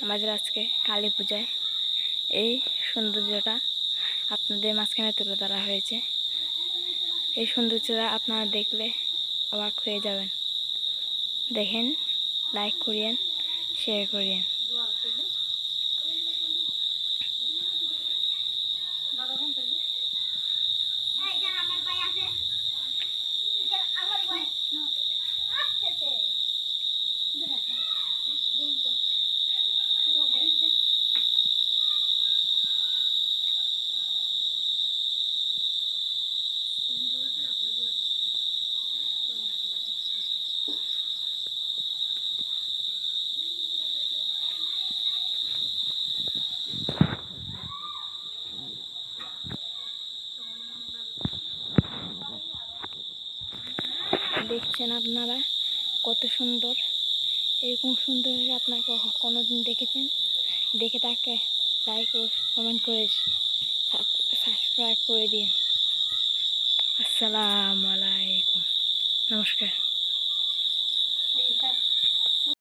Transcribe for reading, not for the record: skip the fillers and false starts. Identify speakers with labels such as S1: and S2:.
S1: আমাদের আজকে কালী পূজায় এই সৌন্দর্যটা আপনাদের মাঝখানে তুলে ধরা হয়েছে। এই সৌন্দর্যটা আপনারা দেখলে অবাক হয়ে যাবেন। দেখেন, লাইক করিয়েন, শেয়ার করিয়েন। দেখছেন আপনারা কত সুন্দর। এরকম সুন্দর আপনাকে কোনোদিন দেখেছেন? দেখে তাকে লাইক ও কমেন্ট করে সাবস্ক্রাইব করে দিন। আসসালামু আলাইকুম, নমস্কার।